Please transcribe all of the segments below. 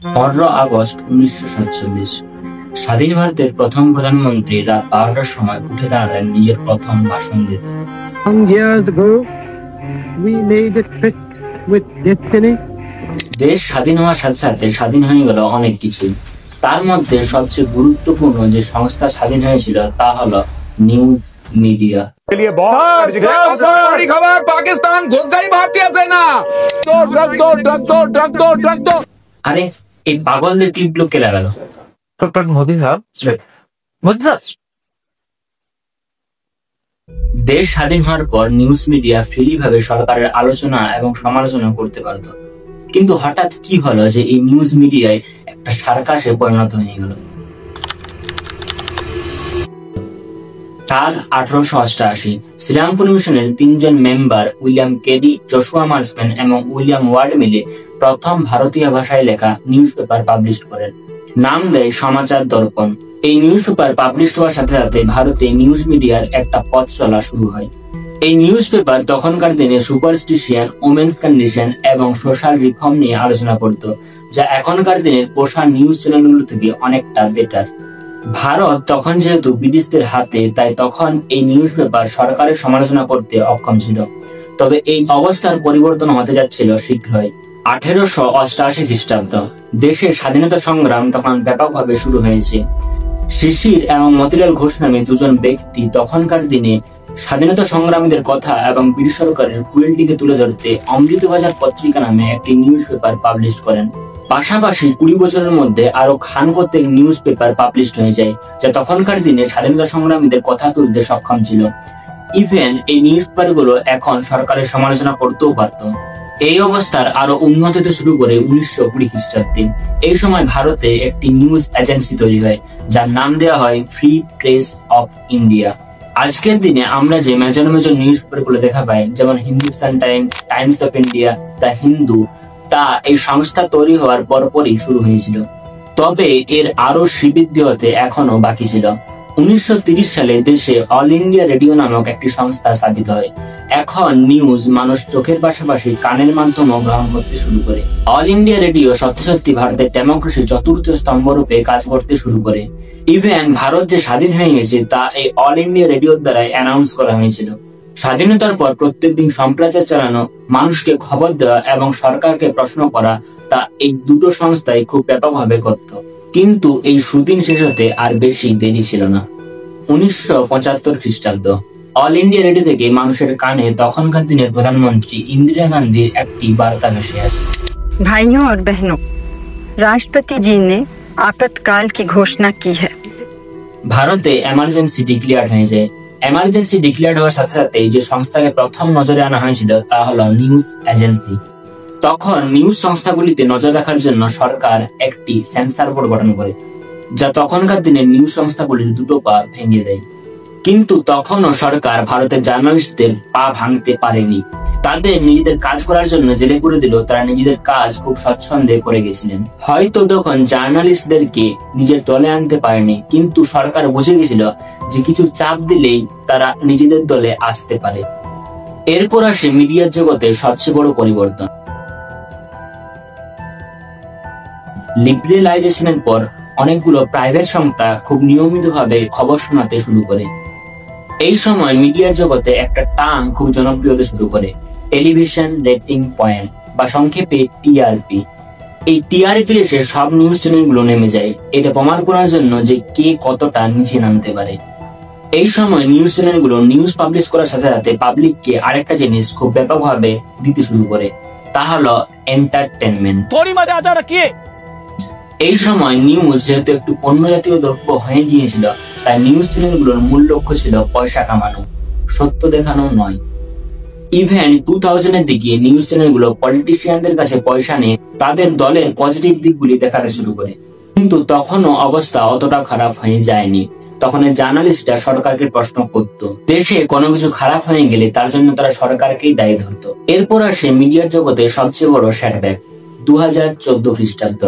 15 August 1947। স্বাধীন ভারতের প্রথম প্রধানমন্ত্রী রাত 12টার সময় উঠে দাঁড়ালেন নিজের প্রথম ভাষণ দিতে। দেশ স্বাধীন হওয়ার সাথে সাথে স্বাধীন হয়ে গেল অনেক কিছু। তার মধ্যে সবচেয়ে গুরুত্বপূর্ণ যে সংস্থা স্বাধীন হয়েছিল তা হলো নিউজ মিডিয়া। पाकिस्तान घुस गई भारतीय सेना। আরে এই পাগলদের টিপগুলো কে লাগালো? মোদি সাহেব। দেশ স্বাধীন হওয়ার পর নিউজ মিডিয়া ফ্রি ভাবে সরকারের আলোচনা এবং সমালোচনা করতে পারত, কিন্তু হঠাৎ কি হলো যে এই নিউজ মিডিয়ায় একটা সার্কাসে পরিণত হয়ে গেল। সাল 1888 সিলাম কমিশনের 3জন member William Carey, Joshua Marshman এবং উইলিয়াম ওয়ার্ড মিলে প্রথম ভারতীয় ভাষায় লেখা নিউজ পেপার পাবলিশ করেন। নাম দেয় সমাচার দর্পণ। এই নিউজ পেপার পাবলিশ হওয়ার সাথে সাথে ভারতে নিউজ মিডিয়ার একটা পথ চলা শুরু হয়। এই নিউজ পেপার তখনকার দিনে সুপারস্টিশন, ওমেন্স কন্ডিশন এবং সোশ্যাল রিফর্ম নিয়ে আলোচনা করত, যা এখনকার দিনের পোষা নিউজ চ্যানেলগুলো থেকে অনেকটা বেটার। ভারত তখন যেহেতু ব্রিটিশদের হাতে, তাই তখন এই নিউজ পেপার সরকারের সমালোচনা করতে অক্ষম ছিল। তবে এই অবস্থার পরিবর্তন হতে যাচ্ছিল শীঘ্রই। 1888 খ্রিস্টাব্দ। দেশের স্বাধীনতা সংগ্রাম তখন ব্যাপকভাবে শুরু হয়েছে। শিশির এবং মতিলাল ঘোষ নামে দুজন ব্যক্তি তখনকার দিনে স্বাধীনতা সংগ্রামীদের কথা এবং ব্রিটিশ সরকারের ক্রুয়েল্টিকে তুলে ধরতে অমৃতবাজার পত্রিকা নামে একটি নিউজ পেপার পাবলিশ করেন। পাশাপাশি 20 বছরের মধ্যে আরো খান কর্তৃক নিউজ পেপার পাবলিশ হয়ে যায়, যা তখনকার দিনে স্বাধীনতা সংগ্রামীদের কথা তুলতে সক্ষম ছিল। ইভেন এই নিউজ পেপারগুলো এখন সরকারের সমালোচনা করতেও পারত। এই অবস্থার আরো উন্নত হতে শুরু করে 1920 খ্রিস্টাব্দে। এই সময় ভারতে একটি নিউজ এজেন্সি তৈরি হয়, যার নাম দেওয়া হয় ফ্রি প্রেস অফ ইন্ডিয়া। আজকের দিনে আমরা যে মেজর মেজর নিউজ পেপার গুলো দেখা পাই, যেমন Hindustan Times, Times of India, the Hindu, তা এই সংস্থা তৈরি হওয়ার পরপরই শুরু হয়েছিল। তবে এর আরো শ্রীবৃদ্ধি হতে এখনো বাকি ছিল। 1930 সালে দেশে অল ইন্ডিয়া রেডিও নামক একটি সংস্থা স্থাপিত হয়। এখন নিউজ মানুষ চোখের পাশাপাশি কানের মাধ্যমে গ্রহণ করতে শুরু করে। অল ইন্ডিয়া রেডিও সত্যি সত্যি ভারতের ডেমোক্রেসির চতুর্থ স্তম্ভ রূপে কাজ করতে শুরু করে। ইভেন ভারত যে স্বাধীন হয়ে গেছে তা এই অল ইন্ডিয়া রেডিওর দ্বারা অ্যানাউন্স করা হয়েছিল। স্বাধীনতার পর প্রত্যেকদিন সম্প্রচার চালানো, মানুষকে খবর দেওয়া এবং সরকারকে প্রশ্ন করা, তা এই দুটো সংস্থাই খুব ব্যাপকভাবে করত। কিন্তু এই সুদিন শেষ হতে আর বেশি দেরি ছিল না। 1975 খ্রিস্টাব্দ। অল ইন্ডিয়া রেডিও থেকে মানুষের কানে তখনকার দিনের প্রধানমন্ত্রী ইন্দিরা গান্ধীর একটি বার্তা ভেসে আসে। भाइयों और बहनों, राष्ट्रपति जी ने आपातकाल की घोषणा की है। ভারতে এমার্জেন্সি ডিক্লেয়ার হয়ে যায়। এমার্জেন্সি ডিক্লেয়ার হওয়ার সাথে সাথে যে সংস্থাকে প্রথম নজরে আনা হয়েছিল তা হলো নিউজ এজেন্সি। তখন নিউজ সংস্থাগুলিতে নজর রাখার জন্য সরকার একটি সেন্সর বোর্ড গঠন করে, যা তখনকার দিনে নিউজ সংস্থাগুলির দুটো পা ভেঙে দেয়। কিন্তু তখনও সরকার ভারতের জার্নালিস্টদের পা ভাঙতে পারেনি। তাদের নিজেদের কাজ করার জন্য জেলে করে দিল। তারা নিজেদের কাজ খুব স্বচ্ছন্দে করে গেছিলেন। হয়তো তখন জার্নালিস্টদেরকে নিজের দলে আনতে পারেনি, কিন্তু সরকার বুঝে গেছিল যে কিছু চাপ দিলেই তারা নিজেদের দলে আসতে পারে। এরপর আসে মিডিয়ার জগতে সবচেয়ে বড় পরিবর্তন। লিবারেলাইজেশনের পর অনেকগুলো প্রাইভেট সংস্থা খুব নিয়মিতভাবে খবর শোনাতে শুরু করে। এই সময় মিডিয়ার জগতে একটা টার্ম খুব জনপ্রিয় হতে শুরু করে, টেলিভিশন রেটিং পয়েন্ট বা সংক্ষেপে টিআরপি। এই টিআরপি এসে সব নিউজ চ্যানেলগুলো নেমে যায়, এটা প্রমাণ করার জন্য যে কে কতটা নিচে নামতে পারে। এই সময় নিউজ চ্যানেলগুলো নিউজ পাবলিশ করার সাথে সাথে পাবলিককে আরেকটা জিনিস খুব ব্যাপকভাবে দিতে শুরু করে, তা হলো এন্টারটেনমেন্ট। এই সময় নিউজ যেহেতু একটু পণ্য জাতীয় দ্রব্য হয়ে গিয়েছিল, তাই নিউজ চ্যানেলগুলোর মূল লক্ষ্য ছিল পয়সা কামানো, সত্য দেখানো নয়। ইভেন 2000 এর দিকে নিউজ চ্যানেলগুলো পলিটিশিয়ানদের কাছে পয়সা নিয়ে তাদের দলের পজিটিভ দিকগুলি দেখাতে শুরু করে। কিন্তু তখনও অবস্থা অতটা খারাপ হয়ে যায়নি। তখন জার্নালিস্টরা সরকারকে প্রশ্ন করত, দেশে কোনো কিছু খারাপ হয়ে গেলে তার জন্য তারা সরকারকেই দায়ী ধরত। এরপর আসে মিডিয়ার জগতে সবচেয়ে বড় সেটব্যাক, 2014 খ্রিস্টাব্দ।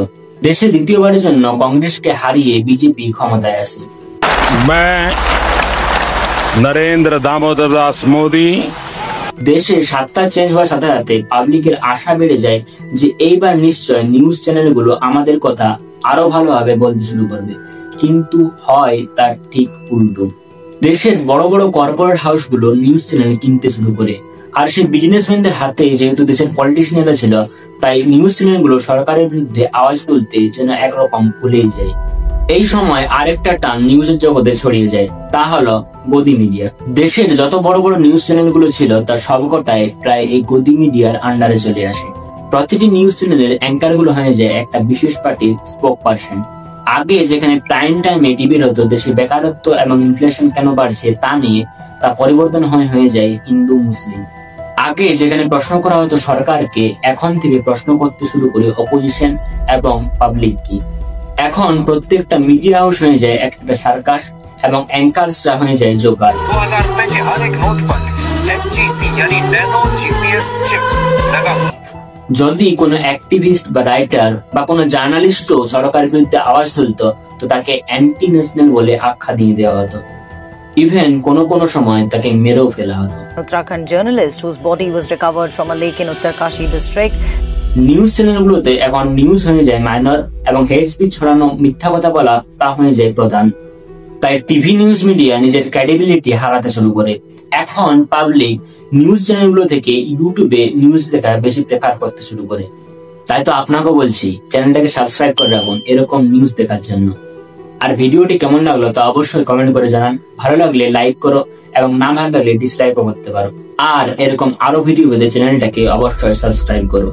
দেশে দ্বিতীয়বারের জন্য কংগ্রেসকে হারিয়ে বিজেপি ক্ষমতায় আসে। मैं नरेंद्र दामोदर दास मोदी দেশে সত্তা চেঞ্জ হওয়ার সাথে সাথে পাবলিকের আশা বেড়ে যায় যে এইবার নিশ্চয় নিউজ চ্যানেলগুলো আমাদের কথা আরো ভালোভাবে বলতে শুরু করবে, কিন্তু হয় তার ঠিক উল্টো। দেশের বড় বড় কর্পোরেট হাউসগুলো নিউজ চ্যানেল কিনতে শুরু করে, আর সেই বিজনেসম্যানদের হাতে যেহেতু দেশের পলিটিশিয়ানরা ছিল, তাই নিউজ চ্যানেলগুলো সরকারের বিরুদ্ধে আওয়াজ তুলতে যেন একরকম ভুলেই যায়। এই সময় আরেকটা টান নিউজের জগতে ছড়িয়ে যায়, তা হলো গদি মিডিয়া। দেশের যত বড় বড় নিউজ চ্যানেলগুলো ছিল তার সবকটাই প্রায় এই গদি মিডিয়ার আন্ডারে চলে আসে। প্রতিটি নিউজ চ্যানেলের অ্যাঙ্কার গুলো হয়ে যায় একটা বিশেষ পার্টির স্পোক পারসন। আগে যেখানে প্রাইম টাইমে টিভির হতো দেশে বেকারত্ব এবং ইনফ্লেশন কেন বাড়ছে তা নিয়ে, তা পরিবর্তন হয়ে যায় হিন্দু মুসলিম। আগে যেখানে প্রশ্ন করা হতো সরকারকে, এখন থেকে প্রশ্ন করতে শুরু করে অপোজিশন এবং পাবলিক কি। এখন প্রত্যেকটা মিডিয়া হাউস হয়ে যায় একটা সার্কাস এবং অ্যাঙ্কারসরা হয়ে যায় জোকার। 2000 रुपए के हर एक नोट पर MGC यानी नैनो GPS चिप लगा। যদি কোনো অ্যাক্টিভিস্ট বা রাইটার বা কোনো জার্নালিস্টও সরকারের বিরুদ্ধে আওয়াজ তুলতো, তো তাকে অ্যান্টি ন্যাশনাল বলে আখ্যা দিয়ে দেওয়া হতো। ইভেন কোনো সময় তাকে মেরেও ফেলা হতো। Uttarakhand journalist whose body was recovered from a lake in Uttarkashi district. News চ্যানেলগুলোতে এখন নিউজ হয়ে যায় মাইনর এবং হেড স্পিচ ছড়ানো, মিথ্যা কথা বলা তা হয়ে যায় প্রধান। তাই টিভি নিউজ মিডিয়া নিজের ক্রেডিবিলিটি হারাতে শুরু করে। এখন পাবলিক নিউজ চ্যানেলগুলো থেকে ইউটিউবে নিউজ দেখা বেশি প্রেফার করতে শুরু করে। তাই তো আপনাকেও বলছি চ্যানেলটাকে সাবস্ক্রাইব করে রাখুন এরকম নিউজ দেখার জন্য। আর ভিডিওটি কেমন লাগলো তা অবশ্যই কমেন্ট করে জানান। ভালো লাগলে লাইক করো এবং না ভালো লাগলে ডিসলাইকও করতে পারো। আর এরকম আরো ভিডিও পেতে চ্যানেলটাকে অবশ্যই সাবস্ক্রাইব করো।